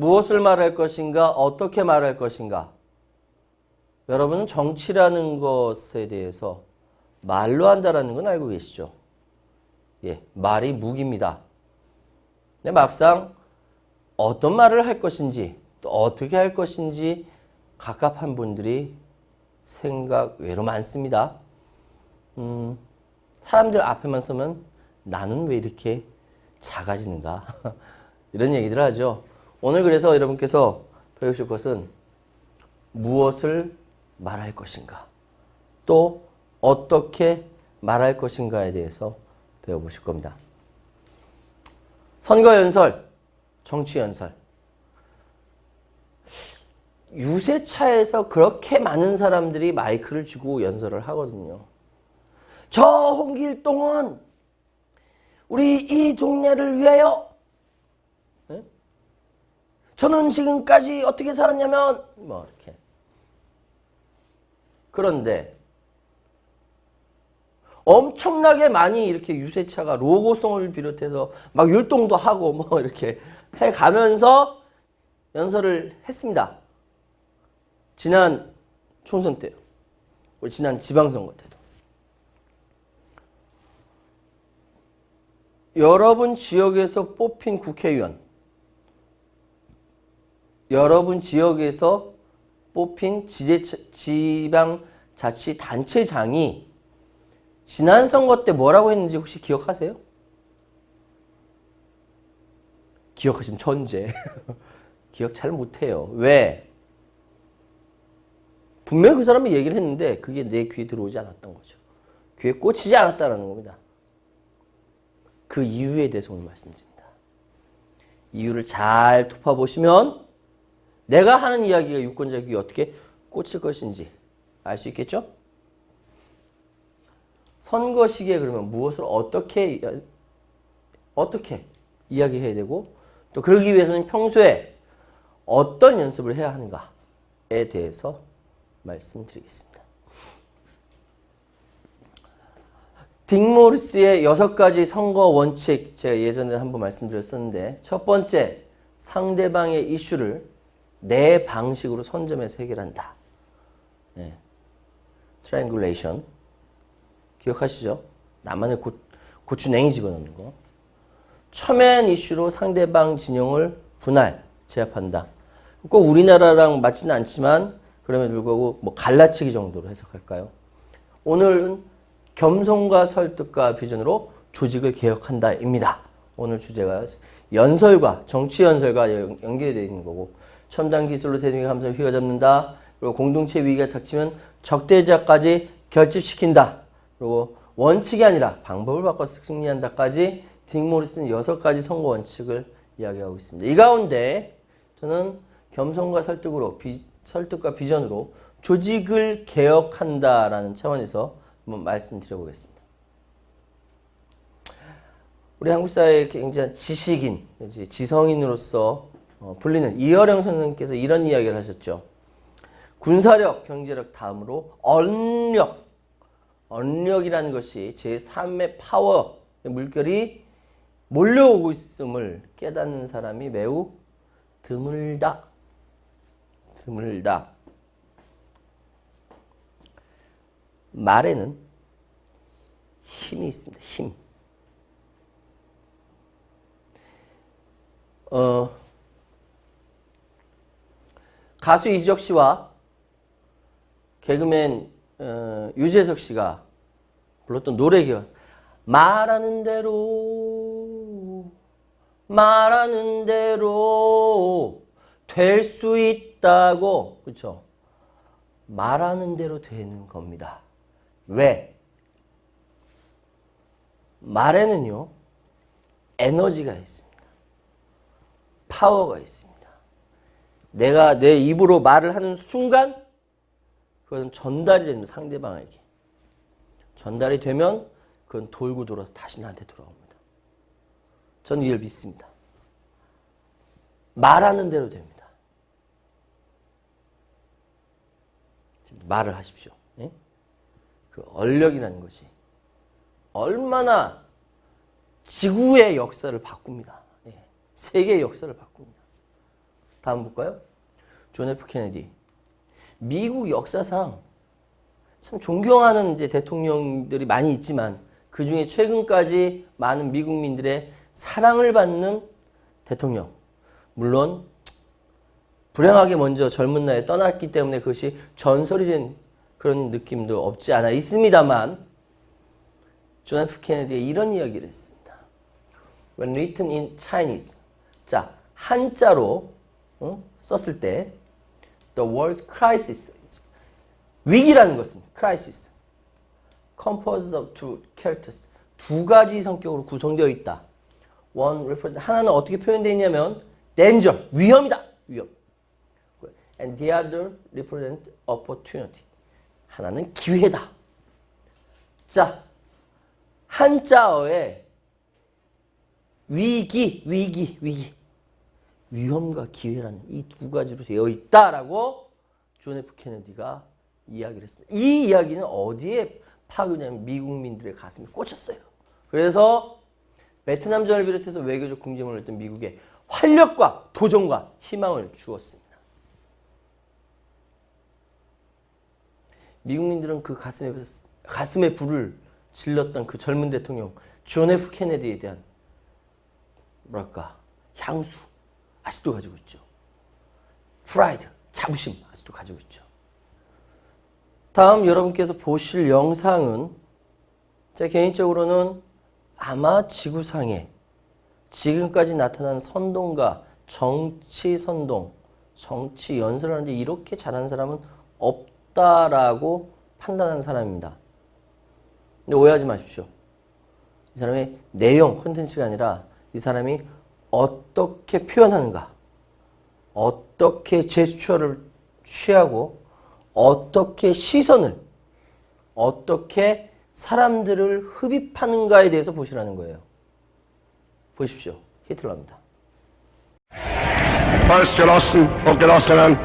무엇을 말할 것인가, 어떻게 말할 것인가. 여러분은 정치라는 것에 대해서 말로 한다는 건 알고 계시죠? 예, 말이 무기입니다. 근데 막상 어떤 말을 할 것인지 또 어떻게 할 것인지 갑갑한 분들이 생각 외로 많습니다. 사람들 앞에만 서면 나는 왜 이렇게 작아지는가 이런 얘기들 하죠. 오늘 그래서 여러분께서 배우실 것은 무엇을 말할 것인가 또 어떻게 말할 것인가에 대해서 배워보실 겁니다. 선거연설, 정치연설. 유세차에서 그렇게 많은 사람들이 마이크를 쥐고 연설을 하거든요. 저 홍길동은 우리 이 동네를 위하여, 네? 저는 지금까지 어떻게 살았냐면 뭐 이렇게. 그런데 엄청나게 많이 이렇게 유세차가 로고송을 비롯해서 막 율동도 하고 뭐 이렇게 해가면서 연설을 했습니다. 지난 총선 때요. 지난 지방선거 때도. 여러분 지역에서 뽑힌 국회의원, 여러분 지역에서 뽑힌 지방자치단체장이 지난 선거 때 뭐라고 했는지 혹시 기억하세요? 기억하시면 천재. 기억 잘 못해요. 왜? 분명히 그 사람이 얘기를 했는데 그게 내 귀에 들어오지 않았던 거죠. 귀에 꽂히지 않았다는 겁니다. 그 이유에 대해서 오늘 말씀드립니다. 이유를 잘 톱어보시면 내가 하는 이야기가 유권자 귀에 어떻게 꽂힐 것인지 알 수 있겠죠? 선거 시기에 그러면 무엇을 어떻게 이야기해야 되고 또 그러기 위해서는 평소에 어떤 연습을 해야 하는가에 대해서 말씀드리겠습니다. 딕 모리스의 6가지 선거 원칙 제가 예전에 한번 말씀드렸었는데 첫 번째, 상대방의 이슈를 내 방식으로 선점해서 해결한다. 네. 트라이앵굴레이션 기억하시죠? 나만의 고추냉이 집어넣는 거. 첨예한 이슈로 상대방 진영을 분할, 제압한다. 꼭 우리나라랑 맞지는 않지만 그럼에도 불구하고 뭐 갈라치기 정도로 해석할까요? 오늘은 겸손과 설득과 비전으로 조직을 개혁한다입니다. 오늘 주제가 연설과 정치 연설과 연계되어 있는 거고 첨단 기술로 대중의 감성을 휘어잡는다. 그리고 공동체 위기가 닥치면 적대자까지 결집시킨다. 그리고 원칙이 아니라 방법을 바꿔서 승리한다까지 딕 모리스는 6가지 선거 원칙을 이야기하고 있습니다. 이 가운데 저는 겸손과 설득과 비전으로 조직을 개혁한다라는 차원에서 한번 말씀드려보겠습니다. 우리 한국 사회의 굉장히 지식인, 지성인으로서 불리는 이어령 선생님께서 이런 이야기를 하셨죠. 군사력, 경제력 다음으로 언력이라는 것이 제3의 파워, 물결이 몰려오고 있음을 깨닫는 사람이 매우 드물다. 말에는 힘이 있습니다. 힘. 가수 이적 씨와 개그맨 유재석 씨가 불렀던 노래가 말하는 대로 될 수 있다고, 그렇죠? 말하는 대로 되는 겁니다. 왜? 말에는요 에너지가 있습니다. 파워가 있습니다. 내가 내 입으로 말을 하는 순간 그것은 전달이 됩니다. 상대방에게. 전달이 되면 그건 돌고 돌아서 다시 나한테 돌아옵니다. 저는 이걸 믿습니다. 말하는 대로 됩니다. 말을 하십시오. 예? 그 언력이라는 것이 얼마나 지구의 역사를 바꿉니다. 예. 세계의 역사를 바꿉니다. 다음 볼까요? 존 F 케네디. 미국 역사상 참 존경하는 이제 대통령들이 많이 있지만 그 중에 최근까지 많은 미국민들의 사랑을 받는 대통령. 물론 불행하게 먼저 젊은 나이에 떠났기 때문에 그것이 전설이 된 그런 느낌도 없지 않아 있습니다만 존 F 케네디의 이런 이야기를 했습니다. When written in Chinese. 자, 한자로 썼을 때 The word crisis. 위기라는 것은 crisis. Composed of two characters. 두 가지 성격으로 구성되어 있다. One represent. 하나는 어떻게 표현되어 있냐면 danger. 위험이다. 위험. And the other represent opportunity. 하나는 기회다. 자, 한자어에 위기. 위험과 기회라는 이 두 가지로 되어 있다라고 존 F 케네디가 이야기를 했습니다. 이 이야기는 어디에 파고냐면 미국민들의 가슴에 꽂혔어요. 그래서 베트남전을 비롯해서 외교적 궁지문을 했던 미국에 활력과 도전과 희망을 주었습니다. 미국민들은 그 가슴에 불을 질렀던 그 젊은 대통령 존 F 케네디에 대한 향수 아직도 가지고 있죠. 프라이드, 자부심 아직도 가지고 있죠. 다음 여러분께서 보실 영상은 제가 개인적으로는 아마 지구상에 지금까지 나타난 선동가, 정치 선동, 정치 연설을 하는데 이렇게 잘하는 사람은 없다라고 판단한 사람입니다. 근데 오해하지 마십시오. 이 사람의 내용, 콘텐츠가 아니라 이 사람이 어떻게 표현하는가, 어떻게 제스처를 취하고 어떻게 시선을, 어떻게 사람들을 흡입하는가에 대해서 보시라는 거예요. 보십시오. 히틀러입니다. Volksgenossen und Genossinnen,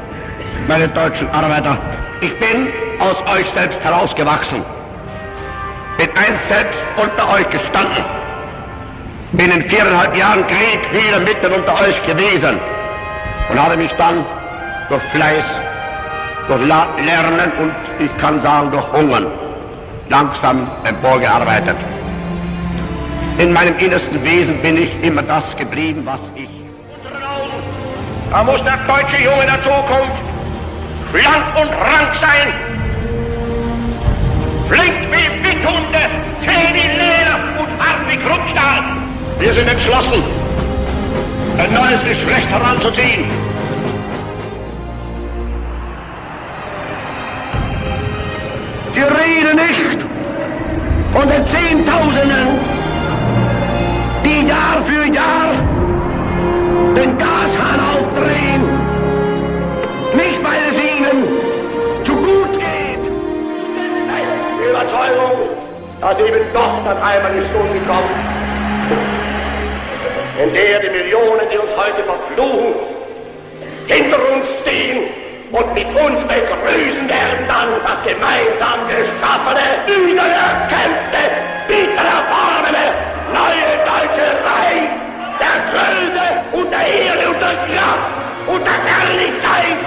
meine deutschen Arbeiter, ich bin aus euch selbst herausgewachsen, bin einst selbst unter euch gestanden, bin in 4,5 Jahren Krieg wieder mitten unter euch gewesen und habe mich dann durch Fleiß, durch Lernen und ich kann sagen durch Hungern langsam emporgearbeitet. In meinem innersten Wesen bin ich immer das geblieben, was ich. Da muss der deutsche Junge der Zukunft schlank und rank sein, flink wie Windhunde, zäh wie Leder und hart wie Kruppstahl. Wir sind entschlossen, ein neues Geschlecht heranzuziehen. Sie reden nicht von den Zehntausenden, die Jahr für Jahr den Gashahn aufdrehen, nicht weil es ihnen zu gut geht. Es ist die Überzeugung, dass eben doch dann einmal die Stunde kommt, in der die Millionen, die uns heute verfluchen, hinter uns stehen und mit uns begrüßen werden dann das gemeinsam geschaffene, wiedererkämpfte, wiedererfahrene, neue deutsche Reich der Größe und der Ehre und der Kraft und der Herrlichkeit.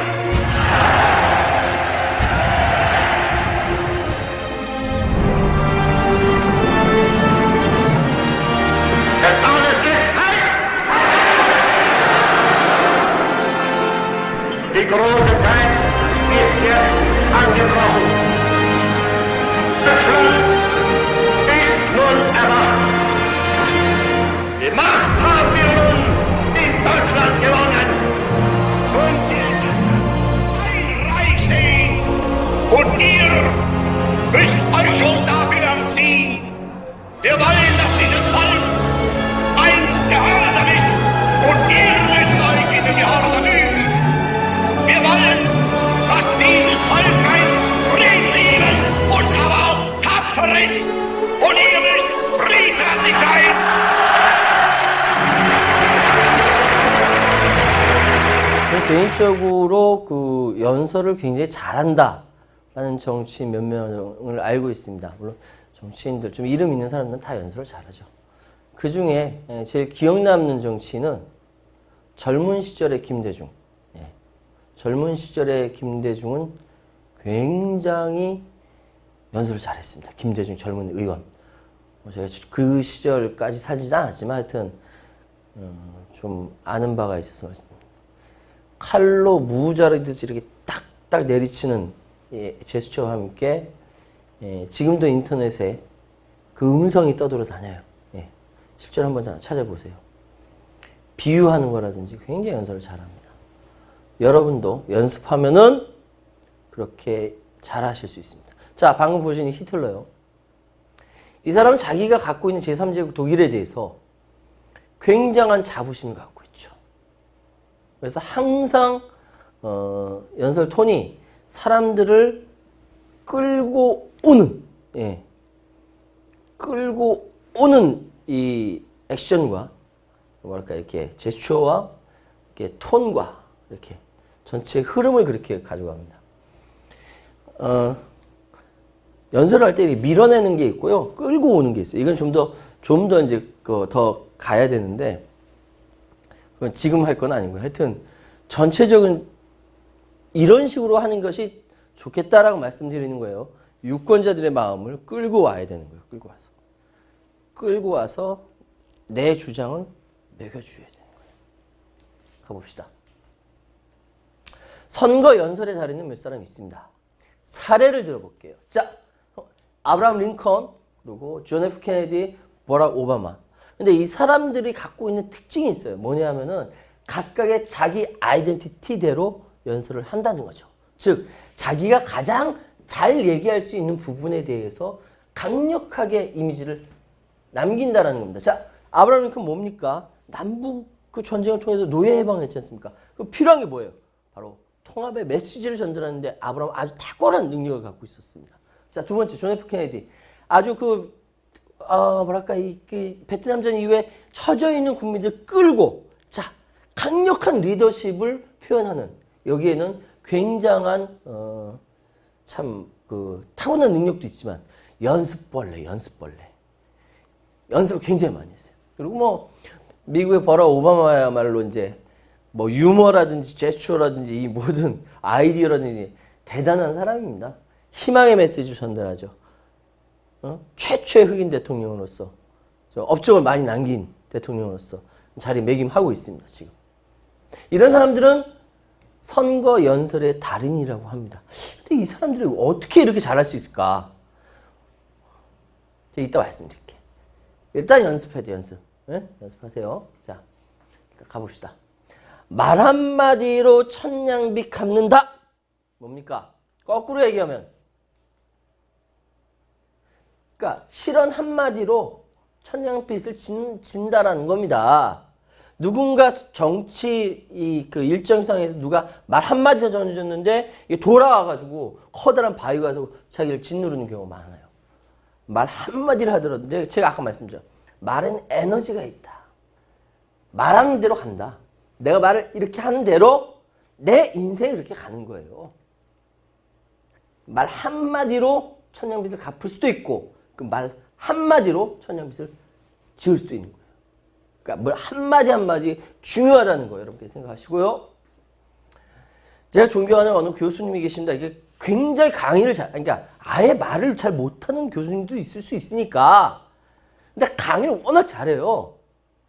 Das alles ist heiß. Die große Zeit ist jetzt angebrochen. Der Schluss ist nun erwacht. Die Macht haben wir nun in Deutschland gewonnen. Und jetzt ein Reich sehen. Und ihr müsst euch schon dafür erziehen. Wir wollen, dass dieses Volk einst gehorsam ist. Und ihr müsst euch in den Gehorsam üben. Wir wollen, dass dieses Volk ein friedliebes und aber auch tapfer ist. Und ihr müsst friedfertig sein. 개인적으로 그 연설을 굉장히 잘한다라는 정치인 몇 명을 알고 있습니다. 물론 정치인들 좀 이름 있는 사람들은 다 연설을 잘하죠. 그 중에 제일 기억 남는 정치인은 젊은 시절의 김대중, 젊은 시절의 김대중은 굉장히 연설을 잘했습니다. 김대중 젊은 의원. 제가 그 시절까지 살지는 않았지만 하여튼 좀 아는 바가 있어서 말씀드립니다. 칼로 무자르듯이 이렇게 딱딱 내리치는 제스처와 함께 지금도 인터넷에 그 음성이 떠돌아다녀요. 실제로 한번 찾아보세요. 비유하는 거라든지 굉장히 연설을 잘합니다. 여러분도 연습하면은 그렇게 잘하실 수 있습니다. 자, 방금 보신 히틀러요. 이 사람은 자기가 갖고 있는 제3제국 독일에 대해서 굉장한 자부심을 갖고 있죠. 그래서 항상 연설 톤이 사람들을 끌고 오는, 끌고 오는 이 액션과 뭐랄까 이렇게 제스처와 이렇게 톤과 이렇게 전체 흐름을 그렇게 가져갑니다. 연설을 할 때 밀어내는 게 있고요, 끌고 오는 게 있어요. 이건 좀 더 이제 더 가야 되는데 그건 지금 할 건 아니고요. 하여튼 전체적인 이런 식으로 하는 것이 좋겠다라고 말씀드리는 거예요. 유권자들의 마음을 끌고 와야 되는 거예요. 끌고 와서 내 주장을 매겨줘야 되는 거예요. 가봅시다. 선거 연설의 자리는 몇 사람 있습니다. 사례를 들어볼게요. 자, 아브라함 링컨, 그리고 존 F 케네디, 버락 오바마. 근데 이 사람들이 갖고 있는 특징이 있어요. 뭐냐 하면은 각각의 자기 아이덴티티대로 연설을 한다는 거죠. 즉, 자기가 가장 잘 얘기할 수 있는 부분에 대해서 강력하게 이미지를 남긴다라는 겁니다. 자, 아브라함 링컨 뭡니까? 남북 그 전쟁을 통해서 노예 해방했지 않습니까? 그 필요한 게 뭐예요? 바로 통합의 메시지를 전달하는데 아브라함은 아주 탁월한 능력을 갖고 있었습니다. 자, 두 번째, 존 F 케네디. 아주 베트남전 이후에 처져 있는 국민들 끌고, 자, 강력한 리더십을 표현하는, 여기에는 굉장한, 타고난 능력도 있지만, 연습을 굉장히 많이 했어요. 그리고 미국의 버락 오바마야말로 이제, 유머라든지 제스처라든지 이 모든 아이디어라든지 대단한 사람입니다. 희망의 메시지를 전달하죠. 최초의 흑인 대통령으로서 업적을 많이 남긴 대통령으로서 자리매김하고 있습니다. 지금 이런 사람들은 선거 연설의 달인이라고 합니다. 근데 이 사람들이 어떻게 이렇게 잘할 수 있을까? 제가 이따 말씀드릴게요. 일단 연습해야 돼요. 연습하세요. 자, 가봅시다. 말 한마디로 천냥빚 갚는다. 뭡니까? 거꾸로 얘기하면, 그러니까 실언 한마디로 천냥빚을 진다라는 겁니다. 누군가 정치 일정상에서 누가 말 한마디 던졌는데 이게 돌아와가지고 커다란 바위가 돼서 자기를 짓누르는 경우가 많아요. 말 한마디를 하더라도 제가 아까 말씀드렸죠. 말엔 에너지가 있다. 말하는 대로 간다. 내가 말을 이렇게 하는 대로 내 인생이 이렇게 가는 거예요. 말 한마디로 천냥빚을 갚을 수도 있고 그 말 한마디로 천냥빚을 지을 수도 있는 거예요. 그러니까 뭘 한마디 중요하다는 거예요. 여러분께 생각하시고요. 제가 존경하는 어느 교수님이 계십니다. 이게 굉장히 강의를 그러니까 아예 말을 잘 못하는 교수님도 있을 수 있으니까. 근데 강의를 워낙 잘해요.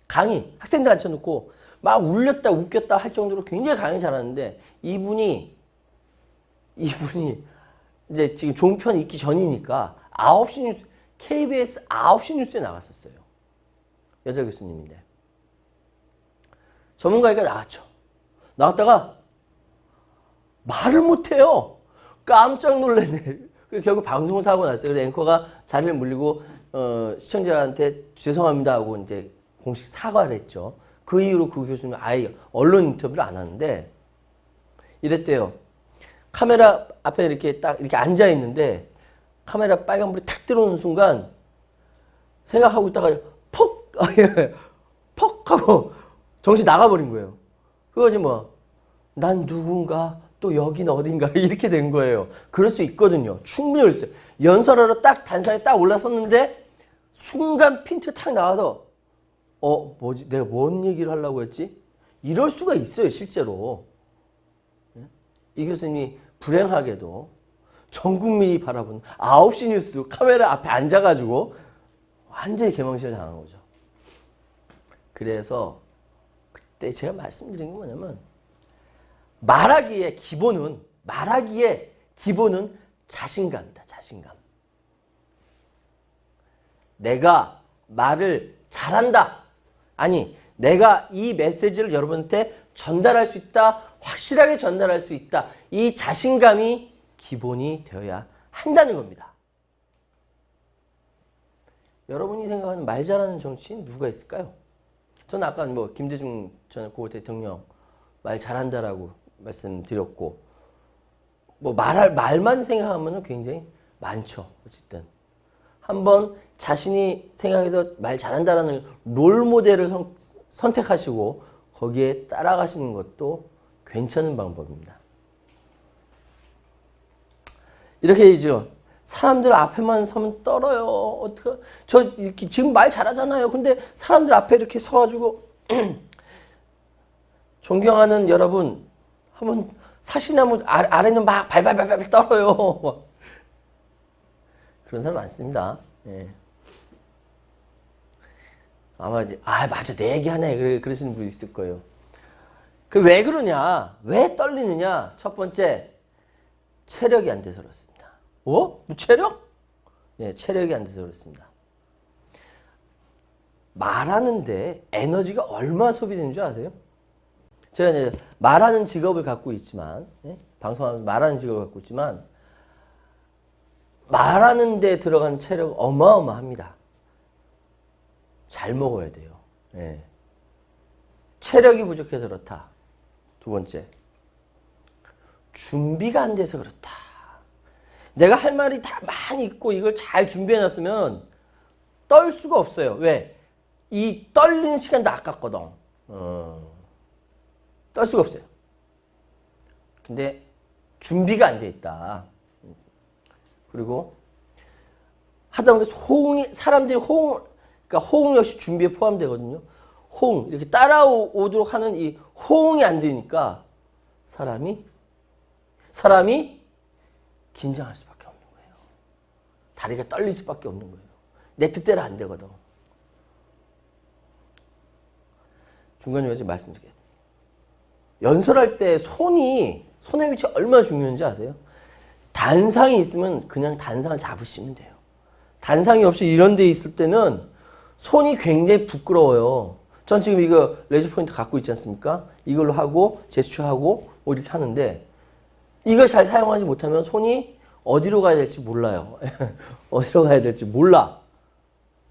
학생들 앉혀놓고 막 울렸다 웃겼다 할 정도로 굉장히 강의 잘하는데 이분이 이제 지금 종편 있기 전이니까 9시 뉴스, KBS 9시 뉴스에 나갔었어요. 여자 교수님인데. 전문가가 나왔죠. 나왔다가 말을 못해요. 깜짝 놀랐네. 결국 방송을 하고 났어요. 그래서 앵커가 자리를 물리고 시청자한테 죄송합니다 하고 이제 공식 사과를 했죠. 그 이후로 그 교수님은 아예 언론 인터뷰를 안 하는데 이랬대요. 카메라 앞에 이렇게 딱 이렇게 앉아 있는데 카메라 빨간불이 탁 들어오는 순간 생각하고 있다가 퍽 하고 정신 나가버린 거예요. 그거지 난 누군가 또 여긴 어딘가 이렇게 된 거예요. 그럴 수 있거든요. 충분히 그럴 수 있어요. 연설하러 딱 단상에 딱 올라섰는데 순간 핀트 탁 나와서 뭐지? 내가 뭔 얘기를 하려고 했지? 이럴 수가 있어요, 실제로. 이 교수님이 불행하게도 전 국민이 바라보는 9시 뉴스 카메라 앞에 앉아가지고 완전히 개망신을 당한 거죠. 그래서 그때 제가 말씀드린 게 뭐냐면 말하기의 기본은 자신감이다. 자신감. 내가 말을 잘한다. 아니, 내가 이 메시지를 여러분한테 전달할 수 있다. 확실하게 전달할 수 있다. 이 자신감이 기본이 되어야 한다는 겁니다. 여러분이 생각하는 말 잘하는 정치인 누가 있을까요? 저는 아까 뭐 김대중 전 고 대통령 말 잘한다라고 말씀드렸고, 뭐 말만 생각하면 굉장히 많죠. 어쨌든 한번 자신이 생각해서 말 잘한다라는 롤 모델을 선택하시고 거기에 따라가시는 것도 괜찮은 방법입니다. 이렇게 되죠. 사람들 앞에만 서면 떨어요. 어떡해. 저 이렇게 지금 말 잘하잖아요. 근데 사람들 앞에 이렇게 서가지고 존경하는 여러분, 한번 사시나무 아래는 막 발발발발 떨어요. 그런 사람 많습니다. 예. 아마 맞아, 내 얘기 하네 그러시는 분이 있을 거예요. 그 왜 그러냐? 왜 떨리느냐? 첫 번째, 체력이 안 돼서 그렇습니다. 뭐 체력? 네, 체력이 안 돼서 그렇습니다. 말하는데 에너지가 얼마 소비되는 줄 아세요? 제가 이제 말하는 직업을 갖고 있지만, 방송하면서 말하는 직업을 갖고 있지만, 말하는 데 들어간 체력 어마어마합니다. 잘 먹어야 돼요. 예. 체력이 부족해서 그렇다. 두 번째, 준비가 안 돼서 그렇다. 내가 할 말이 다 많이 있고 이걸 잘 준비해놨으면 떨 수가 없어요. 왜? 이 떨리는 시간도 아깝거든. 떨 수가 없어요. 근데 준비가 안 돼 있다. 그리고 하다 보니까 사람들이 그러니까 호응 역시 준비에 포함되거든요. 호응, 이렇게 따라오도록 하는 이 호응이 안 되니까 사람이 긴장할 수밖에 없는 거예요. 다리가 떨릴 수밖에 없는 거예요. 내 뜻대로 안 되거든. 중간중간에 말씀드릴게요. 연설할 때 손의 위치 얼마나 중요한지 아세요? 단상이 있으면 그냥 단상을 잡으시면 돼요. 단상이 없이 이런 데 있을 때는 손이 굉장히 부끄러워요. 전 지금 이거 레이저 포인트 갖고 있지 않습니까? 이걸로 하고 제스처하고 뭐 이렇게 하는데 이걸 잘 사용하지 못하면 손이 어디로 가야 될지 몰라요. 어디로 가야 될지 몰라.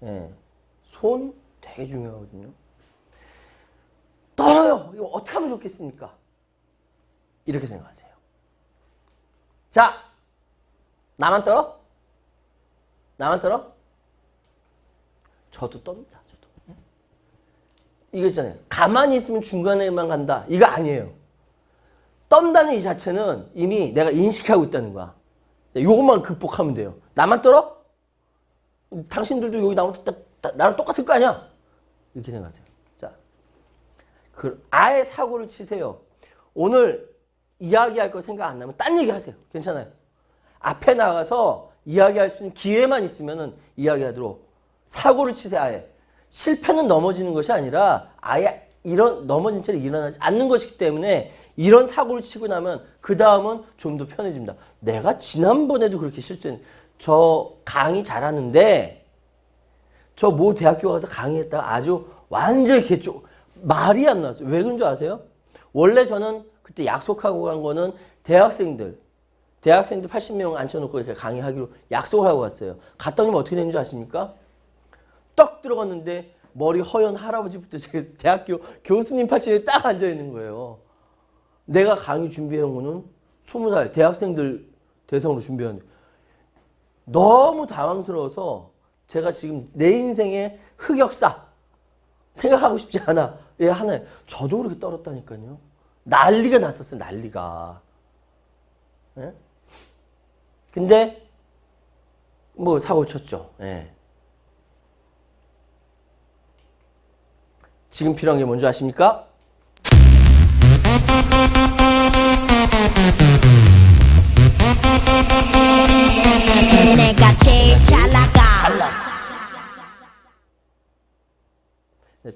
예. 손 되게 중요하거든요. 떨어요. 이거 어떻게 하면 좋겠습니까? 이렇게 생각하세요. 자, 나만 떨어? 나만 떨어? 저도 떱니다. 저도. 이거 있잖아요. 가만히 있으면 중간에만 간다. 이거 아니에요. 떤다는 이 자체는 이미 내가 인식하고 있다는 거야. 이것만 극복하면 돼요. 나만 떨어? 당신들도 여기 나랑 똑같을 거 아니야? 이렇게 생각하세요. 자, 아예 사고를 치세요. 오늘 이야기할 거 생각 안 나면 딴 얘기 하세요. 괜찮아요. 앞에 나가서 이야기할 수 있는 기회만 있으면 이야기하도록 사고를 치세요. 아예. 실패는 넘어지는 것이 아니라 아예 이런 넘어진 채로 일어나지 않는 것이기 때문에 이런 사고를 치고 나면 그 다음은 좀 더 편해집니다. 내가 지난번에도 그렇게 실수했는데 저 강의 잘하는데 저 모 대학교 가서 강의했다가 아주 완전히 개쪽 말이 안 나왔어요. 왜 그런 줄 아세요? 원래 저는 그때 약속하고 간 거는 대학생들 80명 앉혀놓고 이렇게 강의하기로 약속을 하고 갔어요. 갔더니 어떻게 되는 줄 아십니까? 떡 들어갔는데 머리 허연 할아버지부터 제 대학교 교수님 파실에 딱 앉아있는 거예요. 내가 강의 준비해온 거는 20살 대학생들 대상으로 준비했는데 너무 당황스러워서 제가 지금 내 인생의 흑역사 생각하고 싶지 않아. 얘 하나에 저도 그렇게 떨었다니까요. 난리가 났었어요. 난리가. 예? 근데 뭐 사고를 쳤죠. 예. 지금 필요한 게 뭔지 아십니까?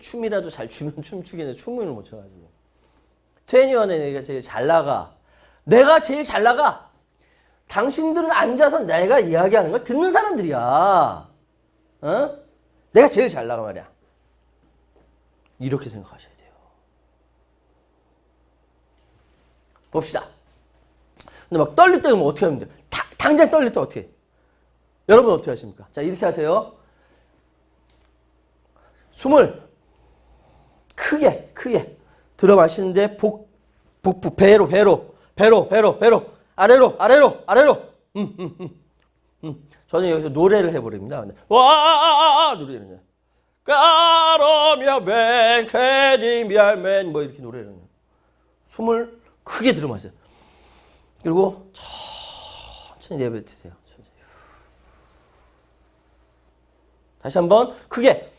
춤이라도 잘 추면 춤추겠네. 춤을 못 춰가지고. 21에 내가 제일 잘 나가. 내가 제일 잘 나가. 당신들은 앉아서 내가 이야기하는 걸 듣는 사람들이야. 어? 내가 제일 잘 나가 말이야. 이렇게 생각하셔야 돼요. 봅시다. 근데 막 떨릴 때는 뭐 어떻게 하면 돼요? 당장 떨릴 때 어떻게 해요? 여러분 어떻게 하십니까? 자, 이렇게 하세요. 숨을 크게 들어 마시는데 복부 배로 아래로. 저는 여기서 노래를 해버립니다. 와 노래를 까로며 맹캐디미알맨 뭐 이렇게 노래를 해요. 숨을 크게 들어 마세요. 그리고 천천히 내뱉으세요. 다시 한번 크게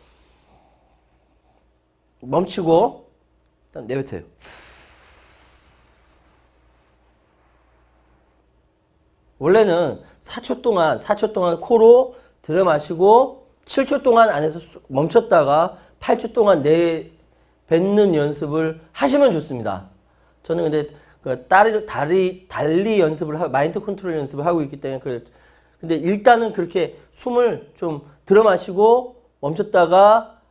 멈추고 일단 내뱉어요. 원래는 4초 동안 코로 들여 마시고 7초 동안 안에서 멈췄다가 8초 동안 내뱉는 연습을 하시면 좋습니다. 저는 근데 그 달리 연습을 마인드 컨트롤 연습을 하고 있기 때문에 근데 일단은 그렇게 숨을 좀 들여 마시고 멈췄다가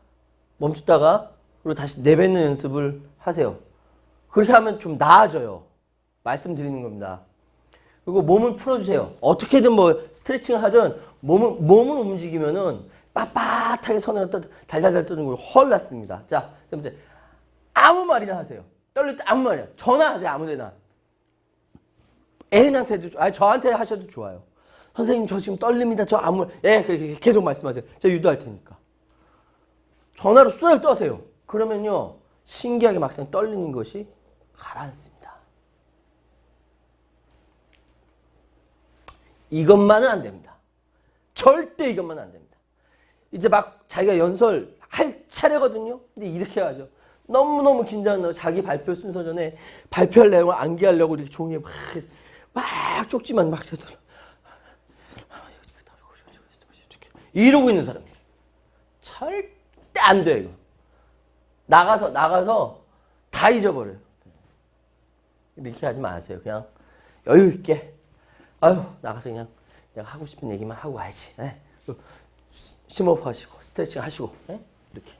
그리고 다시 내뱉는 연습을 하세요. 그렇게 하면 좀 나아져요. 말씀드리는 겁니다. 그리고 몸을 풀어주세요. 어떻게든 뭐 스트레칭을 하든 몸을 움직이면은 빳빳하게 손을 달달달 떠는 걸 헐 났습니다. 자, 세 번째. 아무 말이나 하세요. 떨릴 때 아무 말이나. 전화하세요. 아무데나. 애인한테도, 저한테 하셔도 좋아요. 선생님, 저 지금 떨립니다. 계속 말씀하세요. 제가 유도할 테니까. 전화로 수다를 떠세요. 그러면요, 신기하게 막상 떨리는 것이 가라앉습니다. 이것만은 안 됩니다. 절대 이것만은 안 됩니다. 이제 막 자기가 연설할 차례거든요. 근데 이렇게 하죠. 너무너무 긴장하고 자기 발표 순서 전에 발표할 내용을 암기하려고 이렇게 종이에 막 쪽지만 막 이러고 있는 사람들. 절대 안 돼요, 이거. 나가서 다 잊어버려요. 이렇게 하지 마세요. 그냥 여유 있게. 나가서 그냥 내가 하고 싶은 얘기만 하고 와야지. 심호흡 하시고, 스트레칭 하시고, 이렇게.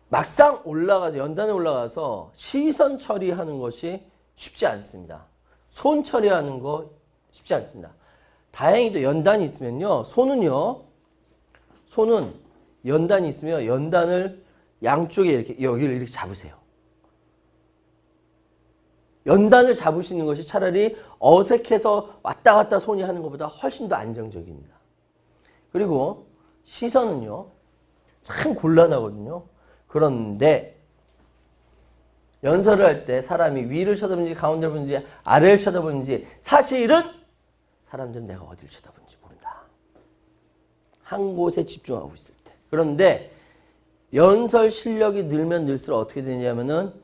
막상 연단에 올라가서 시선 처리하는 것이 쉽지 않습니다. 손 처리하는 거 쉽지 않습니다. 다행히도 연단이 있으면요, 손은 연단이 있으면 연단을 양쪽에 여기를 이렇게 잡으세요. 연단을 잡으시는 것이 차라리 어색해서 왔다 갔다 손이 하는 것보다 훨씬 더 안정적입니다. 그리고 시선은요, 참 곤란하거든요. 그런데 연설을 할 때 사람이 위를 쳐다보는지 가운데를 보는지 아래를 쳐다보는지 사실은 사람들은 내가 어디를 쳐다보는지 모른다. 한 곳에 집중하고 있을 때. 그런데 연설 실력이 늘면 늘수록 어떻게 되냐면은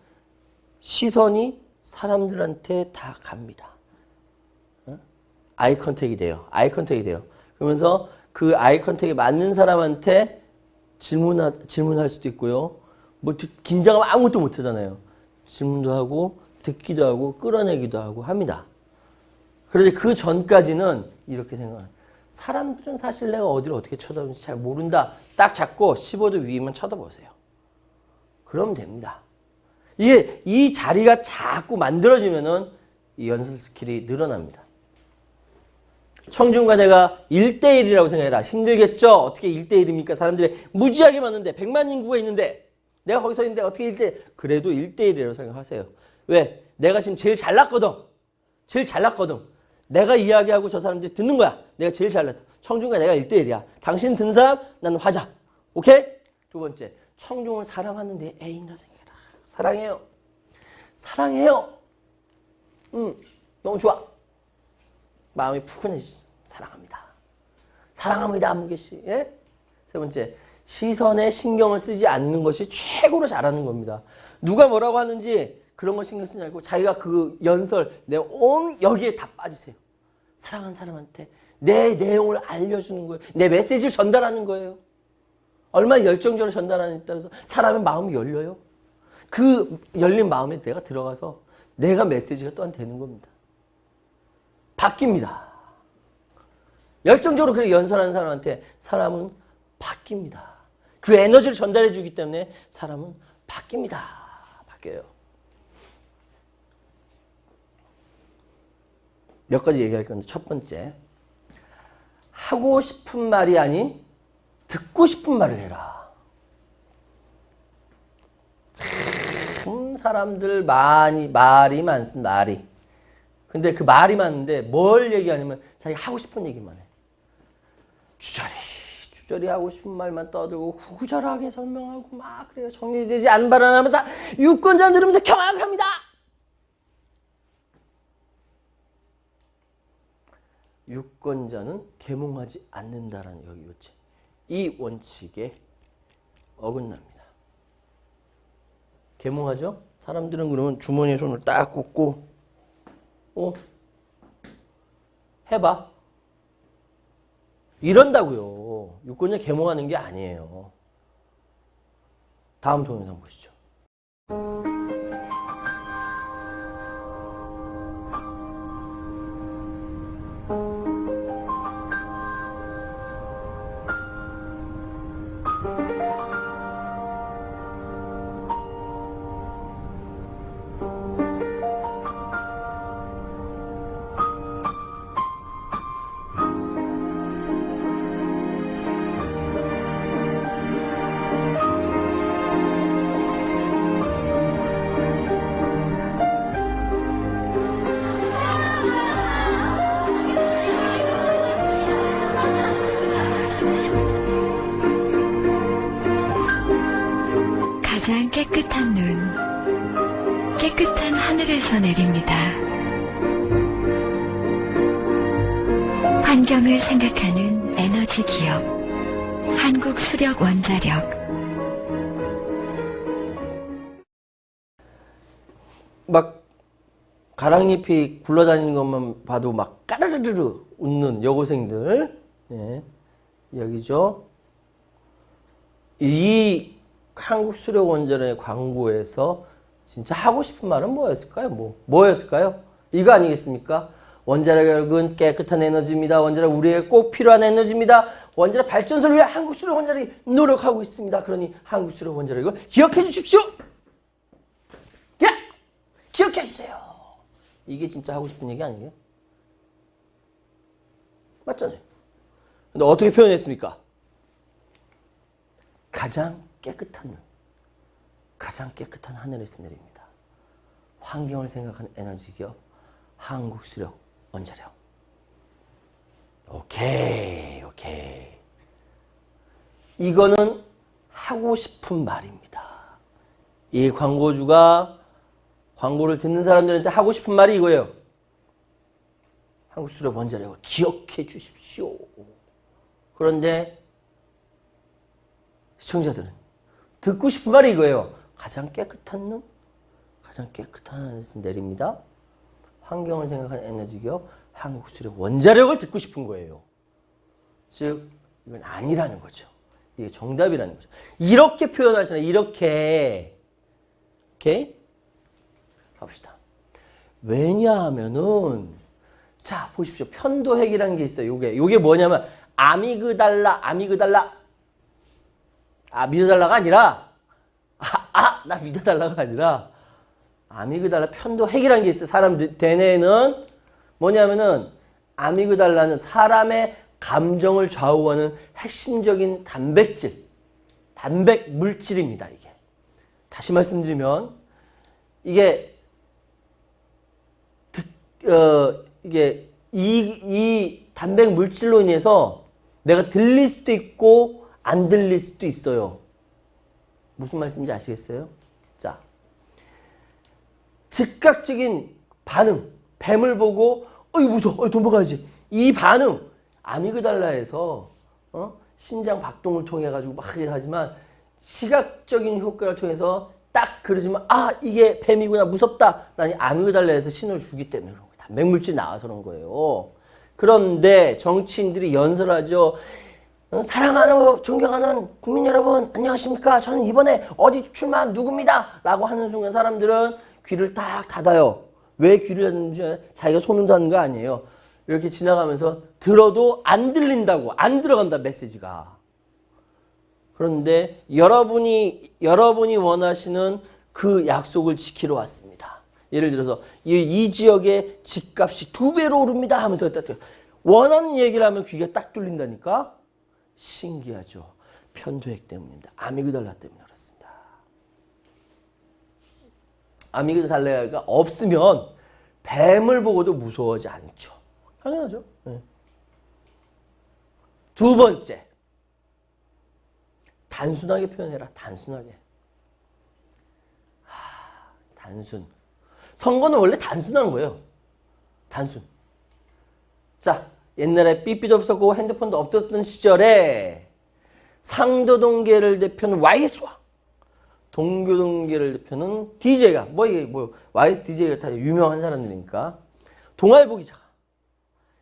시선이 사람들한테 다 갑니다. 아이 컨택이 돼요. 그러면서 그 아이 컨택이 맞는 사람한테 질문할 수도 있고요. 뭐 긴장하면 아무것도 못 하잖아요. 질문도 하고 듣기도 하고 끌어내기도 하고 합니다. 그런데 그 전까지는 이렇게 생각해요. 사람들은 사실 내가 어디를 어떻게 쳐다보는지 잘 모른다. 딱 잡고 15도 위만 쳐다보세요. 그러면 됩니다. 이 자리가 자꾸 만들어지면은 이 연습 스킬이 늘어납니다. 청중과 내가 1대1이라고 생각해라. 힘들겠죠? 어떻게 1대1입니까? 사람들이 무지하게 많은데 100만 인구가 있는데 내가 거기 서 있는데 어떻게 1대1? 그래도 1대1이라고 생각하세요. 왜? 내가 지금 제일 잘났거든. 내가 이야기하고 저 사람들이 듣는 거야. 내가 제일 잘났어. 청중과 내가 1대1이야. 당신 듣는 사람, 나는 화자. 오케이? 두 번째, 청중을 사랑하는 내 애인이라고 생각해라. 사랑해요. 너무 좋아. 마음이 푸근해지죠. 사랑합니다, 안무개 씨. 예? 세 번째, 시선에 신경을 쓰지 않는 것이 최고로 잘하는 겁니다. 누가 뭐라고 하는지 그런 거 신경 쓰지 말고 자기가 그 연설, 내 온 여기에 다 빠지세요. 사랑하는 사람한테 내 내용을 알려주는 거예요. 내 메시지를 전달하는 거예요. 얼마나 열정적으로 전달하느냐에 따라서 사람의 마음이 열려요. 그 열린 마음에 내가 들어가서 내가 메시지가 또한 되는 겁니다. 바뀝니다. 열정적으로 그렇게 연설하는 사람한테 사람은 바뀝니다. 그 에너지를 전달해 주기 때문에 사람은 바뀝니다. 바뀌어요. 몇 가지 얘기할 건데 첫 번째, 하고 싶은 말이 아닌 듣고 싶은 말을 해라. 참 사람들 말이 많습니다. 말이. 근데 그 말이 많은데 뭘 얘기하냐면 자기 하고 싶은 얘기만 해. 주저리 하고 싶은 말만 떠들고 구구절하게 설명하고 막 그래요. 정리되지 않은 발언하면서 유권자 들으면서 경악합니다. 유권자는 계몽하지 않는다라는 여기 요체. 이 원칙에 어긋납니다. 계몽하죠? 사람들은 그러면 주머니에 손을 딱 꽂고 해봐. 이런다고요. 유권자 계몽하는 게 아니에요. 다음 동영상 보시죠. 가장 깨끗한 눈, 깨끗한 하늘에서 내립니다. 환경을 생각하는 에너지 기업, 한국수력원자력. 막 가랑잎이 굴러다니는 것만 봐도 막 까르르르 웃는 여고생들. 예, 여기죠. 이 한국수력원자력의 광고에서 진짜 하고 싶은 말은 뭐였을까요? 뭐였을까요? 이거 아니겠습니까? 원자력은 깨끗한 에너지입니다. 원자력 우리에게 꼭 필요한 에너지입니다. 원자력 발전소를 위해 한국수력원자력이 노력하고 있습니다. 그러니 한국수력원자력을 기억해 주십시오. 야! 기억해 주세요. 이게 진짜 하고 싶은 얘기 아니에요? 맞잖아요. 근데 어떻게 표현했습니까? 가장 깨끗한 눈, 가장 깨끗한 하늘에서 내립니다. 환경을 생각하는 에너지 기업, 한국수력원자력. 오케이. 이거는 하고 싶은 말입니다. 이 광고주가 광고를 듣는 사람들한테 하고 싶은 말이 이거예요. 한국수력원자력을 기억해 주십시오. 그런데 시청자들은 듣고 싶은 말이 이거예요. 가장 깨끗한 눈, 가장 깨끗한 하늘에서 내립니다. 환경을 생각하는 에너지 기업, 한국수력원자력을 듣고 싶은 거예요. 즉, 이건 아니라는 거죠. 이게 정답이라는 거죠. 이렇게 표현하시나, 이렇게. 오케이? 갑시다. 왜냐하면은, 자, 보십시오. 편도핵이라는 게 있어요. 요게 뭐냐면, 아미그달라. 믿어달라가 아니라, 나 믿어달라가 아니라, 아미그달라 편도핵이라는 게 있어요. 사람 대뇌에는 뭐냐면은, 아미그달라는 사람의 감정을 좌우하는 핵심적인 단백 물질입니다, 이게. 다시 말씀드리면, 이게 이 단백 물질로 인해서 내가 들릴 수도 있고, 안 들릴 수도 있어요. 무슨 말씀인지 아시겠어요? 자, 즉각적인 반응, 뱀을 보고 무서워, 도망가야지. 이 반응, 아미그달라에서 심장 박동을 통해 가지고 막 하지만 시각적인 효과를 통해서 딱 그러지만 이게 뱀이구나, 무섭다 라니 아미그달라에서 신호를 주기 때문에 그런 거예요. 단백물질이 나와서 그런 거예요. 그런데 정치인들이 연설하죠. 사랑하는 존경하는 국민 여러분 안녕하십니까? 저는 이번에 어디 출마한 누굽니다. 라고 하는 순간 사람들은 귀를 딱 닫아요. 왜 귀를 닫는지 자기가 손을 닫는 거 아니에요. 이렇게 지나가면서 들어도 안 들린다고, 안 들어간다 메시지가. 그런데 여러분이 원하시는 그 약속을 지키러 왔습니다. 예를 들어서 이 지역의 집값이 2배로 오릅니다 하면서 딱 원하는 얘기를 하면 귀가 딱 뚫린다니까. 신기하죠. 편도액 때문입니다. 아미그달라 때문에 그렇습니다. 아미그달라가 없으면 뱀을 보고도 무서워하지 않죠. 당연하죠. 네. 두 번째, 단순하게 표현해라. 단순하게. 단순. 선거는 원래 단순한 거예요. 단순. 자, 옛날에 삐삐도 없었고 핸드폰도 없었던 시절에 상도동계를 대표는 YS와 동교동계를 대표는 DJ가 YS DJ가 다 유명한 사람들이니까 동아일보 기자가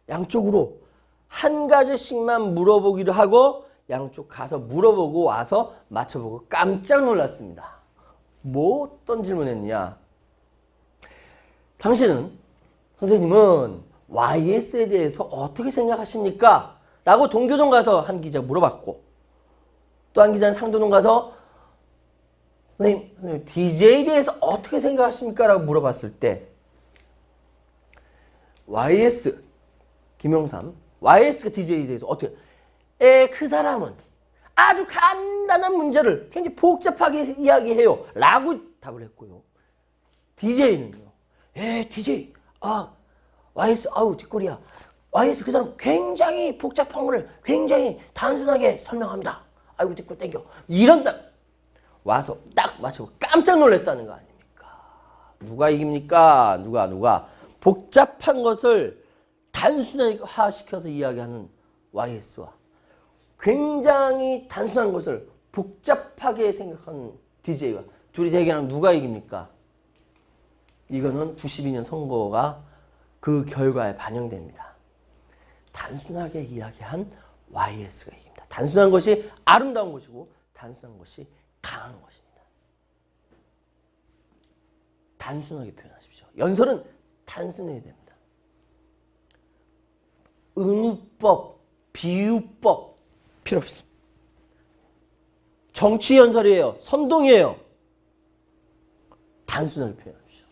양쪽으로 한 가지씩만 물어보기로 하고 양쪽 가서 물어보고 와서 맞춰보고 깜짝 놀랐습니다. 뭐 어떤 질문했느냐? 선생님은 YS에 대해서 어떻게 생각하십니까? 라고 동교동 가서 한 기자 물어봤고 또 한 기자는 상도동 가서 선생님 DJ에 대해서 어떻게 생각하십니까? 라고 물어봤을 때 YS 김영삼 YS가 DJ에 대해서 어떻게 그 사람은 아주 간단한 문제를 굉장히 복잡하게 이야기해요 라고 답을 했고요. DJ는요 DJ YS 뒷골이야. YS 그 사람 굉장히 복잡한 거를 굉장히 단순하게 설명합니다. 아이고 뒷골 땡겨. 이런 딱 와서 딱 맞추고 깜짝 놀랐다는 거 아닙니까? 누가 이깁니까? 누가 복잡한 것을 단순화시켜서 이야기하는 YS와 굉장히 단순한 것을 복잡하게 생각하는 DJ와 둘이 대결하면 누가 이깁니까? 이거는 92년 선거가 그 결과에 반영됩니다. 단순하게 이야기한 YS가 이깁니다. 단순한 것이 아름다운 것이고 단순한 것이 강한 것입니다. 단순하게 표현하십시오. 연설은 단순해야 됩니다. 은유법, 비유법 필요 없습니다. 정치 연설이에요. 선동이에요. 단순하게 표현합시오.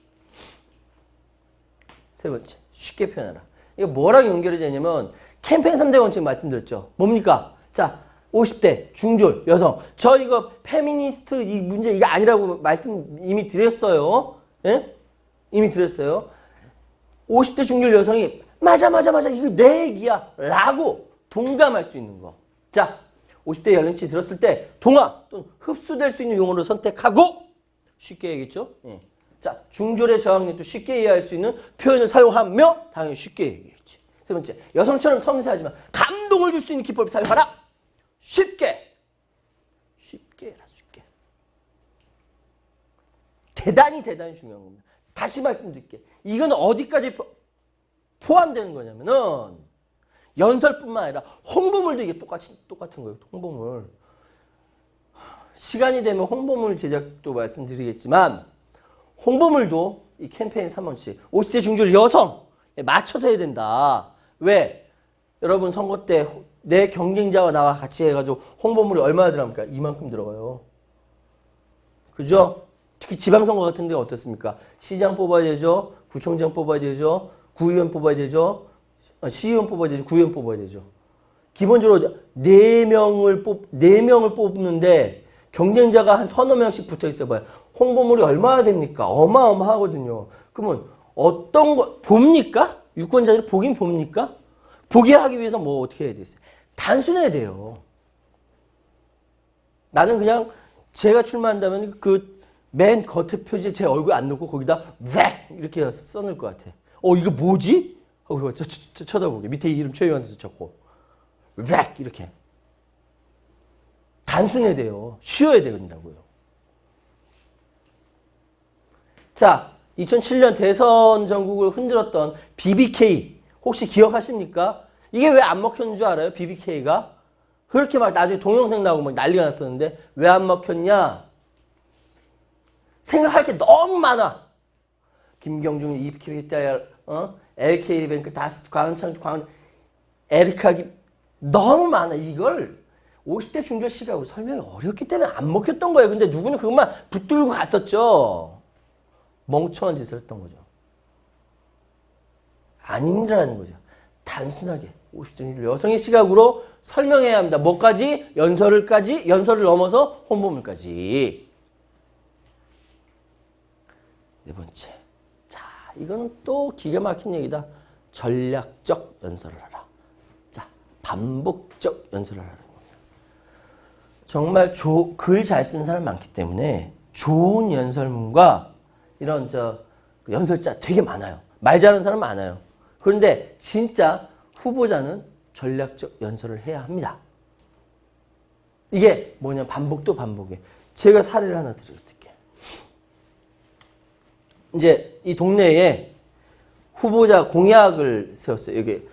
세 번째, 쉽게 표현하라. 이게 뭐랑 연결이 되냐면 캠페인 3대 원칙 말씀드렸죠. 뭡니까? 자, 50대 중졸 여성. 저 이거 페미니스트 이 문제 이거 아니라고 말씀 이미 드렸어요. 예? 이미 드렸어요. 50대 중졸 여성이 맞아 이거 내 얘기야 라고 동감할 수 있는 거. 자, 50대 연령치 들었을 때 동화 또는 흡수될 수 있는 용어를 선택하고 쉽게 얘기했죠. 예. 자, 중졸의 저항력도 쉽게 이해할 수 있는 표현을 사용하며 당연히 쉽게 얘기했지. 세 번째, 여성처럼 섬세하지만 감동을 줄 수 있는 기법을 사용하라. 쉽게 해라. 쉽게. 대단히 중요한 겁니다. 다시 말씀드릴게. 이건 어디까지 포함되는 거냐면은 연설뿐만 아니라 홍보물도 이게 똑같은 거예요. 홍보물. 시간이 되면 홍보물 제작도 말씀드리겠지만 홍보물도 이 캠페인 3원칙 50대 중졸 여성에 맞춰서 해야 된다. 왜? 여러분 선거 때 내 경쟁자와 나와 같이 해가지고 홍보물이 얼마나 들어갑니까? 이만큼 들어가요. 그죠? 특히 지방선거 같은 데 어떻습니까? 시장 뽑아야 되죠. 구청장 뽑아야 되죠. 구의원 뽑아야 되죠. 시의원 뽑아야 되죠. 구의원 뽑아야 되죠. 기본적으로 4명을 뽑는데 경쟁자가 한 서너 명씩 붙어 있어 봐요. 홍보물이 얼마나 됩니까? 어마어마하거든요. 그러면 어떤 거 봅니까? 유권자들이 보긴 봅니까? 보게 하기 위해서 뭐 어떻게 해야 되겠어요? 단순해야 돼요. 나는 그냥 제가 출마한다면 그 맨 겉에 표지에 제 얼굴 안 넣고 거기다 웩 이렇게 해서 써놓을 것 같아. 이거 뭐지? 하고 쳐다보게. 밑에 이름 최유한에서 적고 웩 이렇게. 단순해야 돼요. 쉬어야 된다고요. 자, 2007년 대선 전국을 흔들었던 BBK 혹시 기억하십니까? 이게 왜 안 먹혔는 줄 알아요? BBK가? 그렇게 막 나중에 동영상 나오고 막 난리가 났었는데 왜 안 먹혔냐? 생각할 게 너무 많아. 김경중, 이피키달, LK뱅크, 다스, 광창, 에리카기 너무 많아. 이걸 50대 중절 시라고 설명이 어렵기 때문에 안 먹혔던 거예요. 근데 누구는 그것만 붙들고 갔었죠. 멍청한 짓을 했던 거죠. 아니라는 거죠. 단순하게 50대 중절 여성의 시각으로 설명해야 합니다. 뭐까지? 연설을 넘어서 혼보물까지. 네 번째. 자, 이거는 또 기가 막힌 얘기다. 전략적 연설을 하라. 자, 반복적 연설을 하라는 겁니다. 정말 글 잘 쓰는 사람 많기 때문에 좋은 연설문과 이런 연설자 되게 많아요. 말 잘하는 사람 많아요. 그런데 진짜 후보자는 전략적 연설을 해야 합니다. 이게 뭐냐? 반복도 반복이에요. 제가 사례를 하나 드릴게요. 이제 이 동네에 후보자 공약을 세웠어요. 여기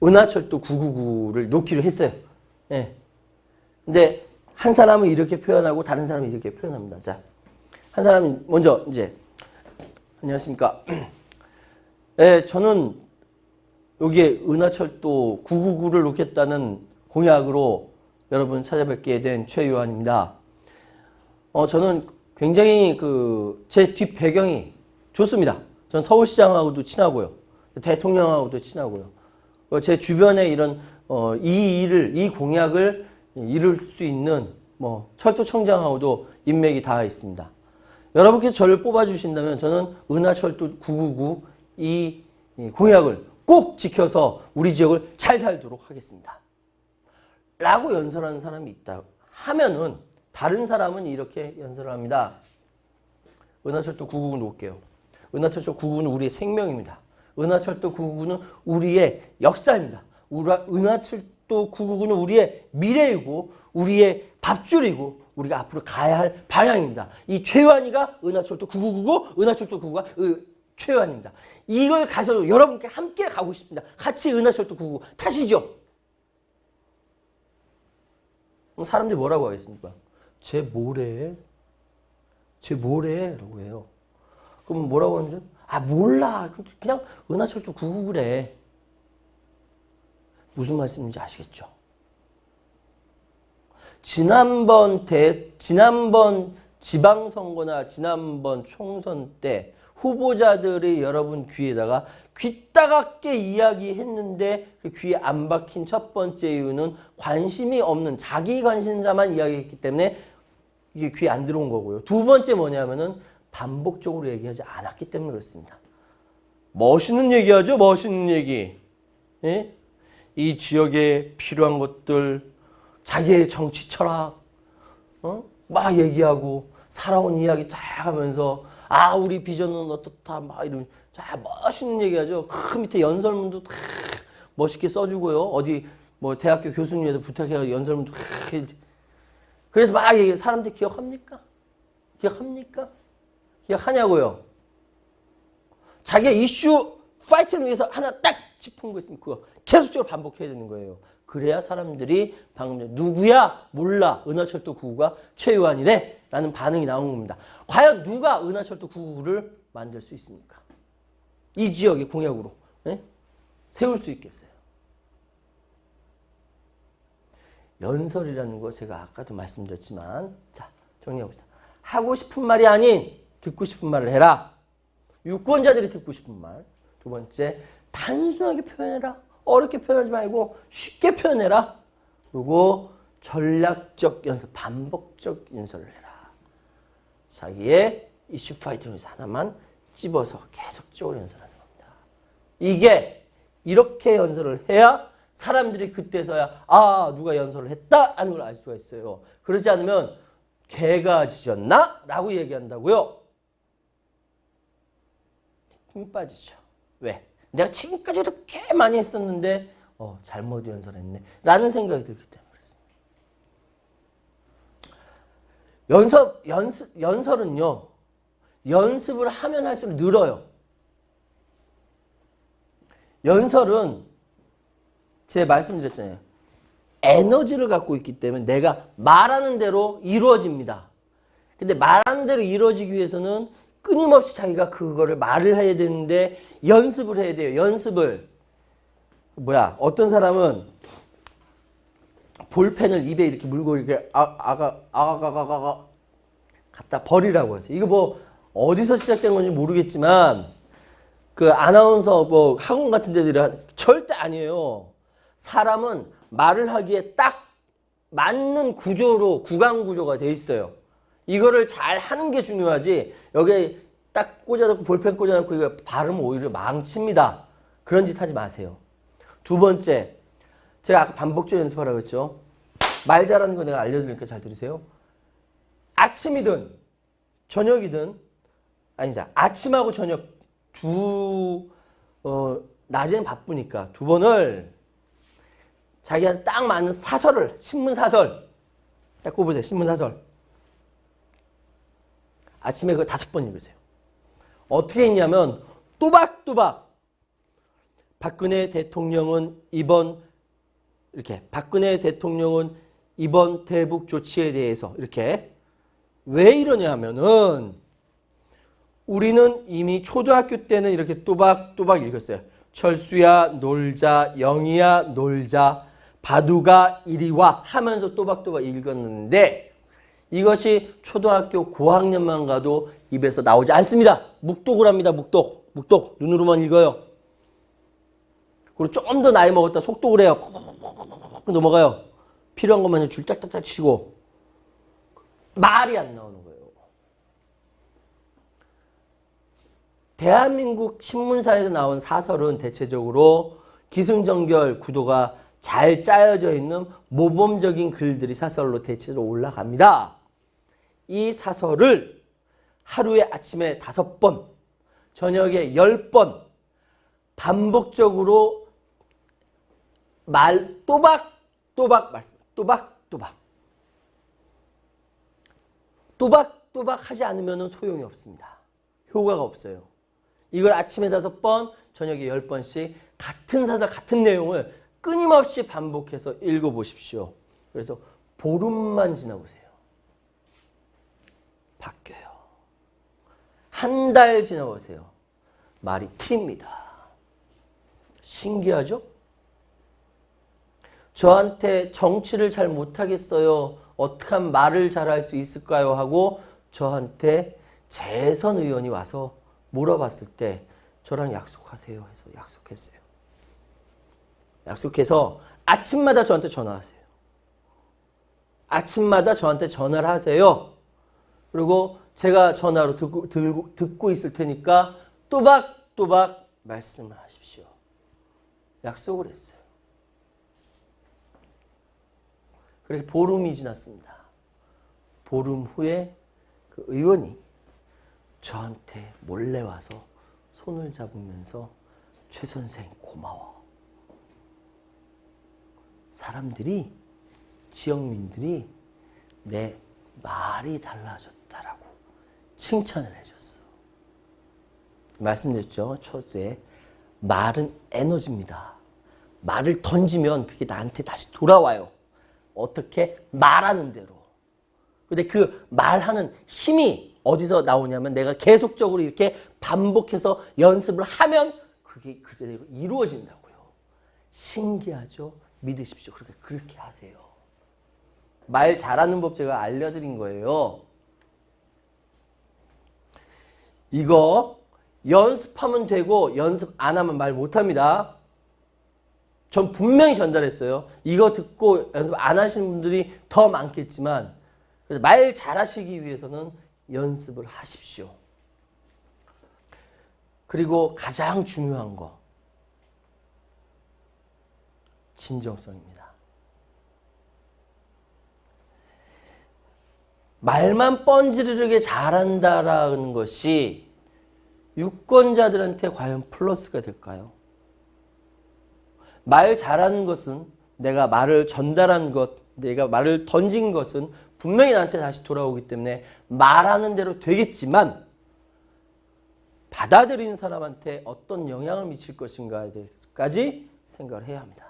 은하철도 999를 놓기로 했어요. 예. 근데 한 사람은 이렇게 표현하고 다른 사람은 이렇게 표현합니다. 자, 한 사람이 먼저 이제 안녕하십니까? 예, 저는 여기에 은하철도 999를 놓겠다는 공약으로 여러분 찾아뵙게 된 최요한입니다. 저는 굉장히 제 뒷 배경이 좋습니다. 전 서울시장하고도 친하고요. 대통령하고도 친하고요. 제 주변에 이런, 이 공약을 이룰 수 있는, 철도청장하고도 인맥이 닿아 있습니다. 여러분께서 저를 뽑아주신다면 저는 은하철도 999 이 공약을 꼭 지켜서 우리 지역을 잘 살도록 하겠습니다. 라고 연설하는 사람이 있다 하면은 다른 사람은 이렇게 연설을 합니다. 은하철도 999 놓을게요. 은하철도 999는 우리의 생명입니다. 은하철도 999는 우리의 역사입니다. 은하철도 999는 우리의 미래이고 우리의 밥줄이고 우리가 앞으로 가야 할 방향입니다. 이 최요한이가 은하철도 999고 은하철도 999가 최요한입니다. 이걸 가서 여러분께 함께 가고 싶습니다. 같이 은하철도 999 타시죠. 사람들이 뭐라고 하겠습니까? 쟤 뭐래? 라고 해요. 그럼 뭐라고 하는지? 몰라. 그냥 은하철도 999래. 무슨 말씀인지 아시겠죠? 지난번 지방선거나 지난번 총선 때 후보자들이 여러분 귀에다가 귀 따갑게 이야기했는데 그 귀에 안 박힌 첫 번째 이유는 관심이 없는 자기 관심자만 이야기했기 때문에 이게 귀에 안 들어온 거고요. 두 번째 뭐냐면은 반복적으로 얘기하지 않았기 때문에 그렇습니다. 멋있는 얘기하죠. 멋있는 얘기. 예? 이 지역에 필요한 것들, 자기의 정치 철학, 막 얘기하고 살아온 이야기 다 하면서 우리 비전은 어떻다 막 이러면 자 멋있는 얘기하죠. 그 밑에 연설문도 다 멋있게 써주고요. 어디 대학교 교수님에도 부탁해서 연설문도 그래서 막 얘기. 사람들 기억합니까? 기억하냐고요? 자기의 이슈 파이트를 위해서 하나 딱 짚은 거 있으면 그거 계속적으로 반복해야 되는 거예요. 그래야 사람들이 방금 전에 누구야? 몰라. 은하철도 999가 최요한이래. 라는 반응이 나온 겁니다. 과연 누가 은하철도 999를 만들 수 있습니까? 이 지역의 공약으로 세울 수 있겠어요. 연설이라는 거 제가 아까도 말씀드렸지만 자 정리해봅시다. 하고 싶은 말이 아닌 듣고 싶은 말을 해라. 유권자들이 듣고 싶은 말. 두 번째, 단순하게 표현해라. 어렵게 표현하지 말고 쉽게 표현해라. 그리고 전략적 연설, 반복적 연설을 해라. 자기의 이슈 파이팅에서 하나만 찝어서 계속적으로 연설하는 겁니다. 이게 이렇게 연설을 해야 사람들이 그때서야 누가 연설을 했다 하는 걸 알 수가 있어요. 그러지 않으면 개가 짖었나? 라고 얘기한다고요. 힘 빠지죠. 왜? 내가 지금까지 이렇게 많이 했었는데 잘못 연설했네 라는 생각이 들기 때문에 그렇습니다. 연설은요. 연습을 하면 할수록 늘어요. 연설은 제가 말씀드렸잖아요. 에너지를 갖고 있기 때문에 내가 말하는 대로 이루어집니다. 근데 말하는 대로 이루어지기 위해서는 끊임없이 자기가 그거를 말을 해야 되는데 연습을 해야 돼요. 연습을. 어떤 사람은 볼펜을 입에 이렇게 물고 이렇게 아가가가가가 갖다 버리라고 하세요. 이거 뭐 어디서 시작된 건지 모르겠지만 그 아나운서 뭐 학원 같은 데들이 절대 아니에요. 사람은 말을 하기에 딱 맞는 구조로 구강 구조가 돼 있어요. 이거를 잘 하는 게 중요하지. 여기에 딱 꽂아놓고 볼펜 꽂아놓고 이거 발음 오히려 망칩니다. 그런 짓 하지 마세요. 두 번째, 제가 아까 반복적 연습하라고 했죠. 말 잘하는 거 내가 알려드리니까 잘 들으세요. 아침이든 저녁이든 아니다. 아침하고 저녁 낮에는 바쁘니까 두 번을 자기한테 딱 맞는 사설을, 신문사설 딱 꼽으세요. 신문사설. 아침에 그거 5번 읽으세요. 어떻게 읽냐면 또박또박 박근혜 대통령은 이번 대북 조치에 대해서 이렇게 왜 이러냐 하면은 우리는 이미 초등학교 때는 이렇게 또박또박 읽었어요. 철수야 놀자, 영희야 놀자, 바두가 이리 와 하면서 또박또박 읽었는데 이것이 초등학교 고학년만 가도 입에서 나오지 않습니다. 묵독을 합니다. 묵독. 눈으로만 읽어요. 그리고 좀 더 나이 먹었다 속독을 해요. 넘어가요. 필요한 것만 줄 짝짝짝 치고 말이 안 나오는 거예요. 대한민국 신문사에서 나온 사설은 대체적으로 기승전결 구도가 잘 짜여져 있는 모범적인 글들이 사설로 대체로 올라갑니다. 이 사설을 하루에 아침에 5번, 저녁에 10번 반복적으로 또박또박 말씀, 또박또박 하지 않으면 소용이 없습니다. 효과가 없어요. 이걸 아침에 5번, 저녁에 10번씩 같은 사설, 같은 내용을 끊임없이 반복해서 읽어보십시오. 그래서 보름만 지나보세요. 바뀌어요. 한 달 지나보세요. 말이 틀립니다. 신기하죠? 저한테 정치를 잘 못하겠어요. 어떻게 하면 말을 잘할 수 있을까요? 하고 저한테 재선 의원이 와서 물어봤을 때 저랑 약속하세요 해서 약속했어요. 약속해서 아침마다 저한테 전화하세요. 아침마다 저한테 전화를 하세요. 그리고 제가 전화로 듣고 있을 테니까 또박또박 말씀을 하십시오. 약속을 했어요. 그렇게 보름이 지났습니다. 보름 후에 그 의원이 저한테 몰래 와서 손을 잡으면서 최 선생 고마워. 사람들이, 지역민들이 내 말이 달라졌다라고 칭찬을 해줬어. 말씀드렸죠. 초두에 말은 에너지입니다. 말을 던지면 그게 나한테 다시 돌아와요. 어떻게? 말하는 대로. 근데 그 말하는 힘이 어디서 나오냐면 내가 계속적으로 이렇게 반복해서 연습을 하면 그게 그대로 이루어진다고요. 신기하죠? 믿으십시오. 그렇게 하세요. 말 잘하는 법 제가 알려드린 거예요. 이거 연습하면 되고 연습 안 하면 말 못합니다. 전 분명히 전달했어요. 이거 듣고 연습 안 하시는 분들이 더 많겠지만 그래서 말 잘하시기 위해서는 연습을 하십시오. 그리고 가장 중요한 거 진정성입니다. 말만 뻔지르르게 잘한다라는 것이 유권자들한테 과연 플러스가 될까요? 말 잘하는 것은 내가 말을 전달한 것, 내가 말을 던진 것은 분명히 나한테 다시 돌아오기 때문에 말하는 대로 되겠지만 받아들이는 사람한테 어떤 영향을 미칠 것인가에 대해서까지 생각을 해야 합니다.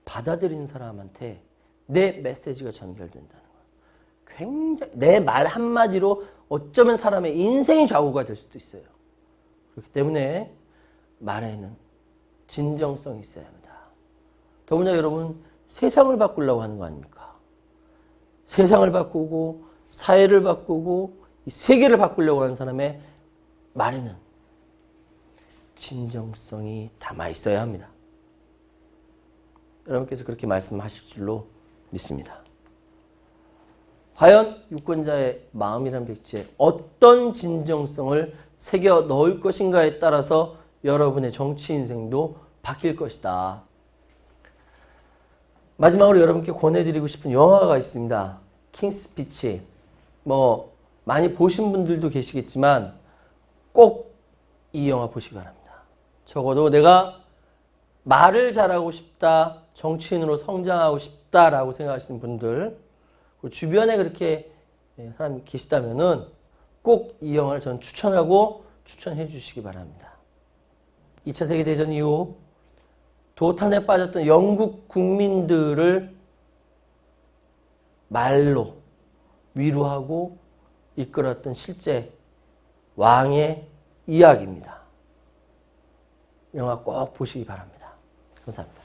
받아들이는 사람한테 내 메시지가 전달된다는 거. 굉장히 내 말 한마디로 어쩌면 사람의 인생이 좌우가 될 수도 있어요. 그렇기 때문에 말에는 진정성이 있어야 합니다. 더구나 여러분 세상을 바꾸려고 하는 거 아닙니까? 세상을 바꾸고 사회를 바꾸고 이 세계를 바꾸려고 하는 사람의 말에는 진정성이 담아 있어야 합니다. 여러분께서 그렇게 말씀하실 줄로 믿습니다. 과연 유권자의 마음이란 백지에 어떤 진정성을 새겨 넣을 것인가에 따라서 여러분의 정치 인생도 바뀔 것이다. 마지막으로 여러분께 권해드리고 싶은 영화가 있습니다. 킹스피치. 많이 보신 분들도 계시겠지만 꼭 이 영화 보시기 바랍니다. 적어도 내가 말을 잘하고 싶다, 정치인으로 성장하고 싶다라고 생각하시는 분들, 주변에 그렇게 사람이 계시다면은 꼭 이 영화를 저는 추천하고 추천해 주시기 바랍니다. 2차 세계대전 이후 도탄에 빠졌던 영국 국민들을 말로 위로하고 이끌었던 실제 왕의 이야기입니다. 영화 꼭 보시기 바랍니다. 감사합니다.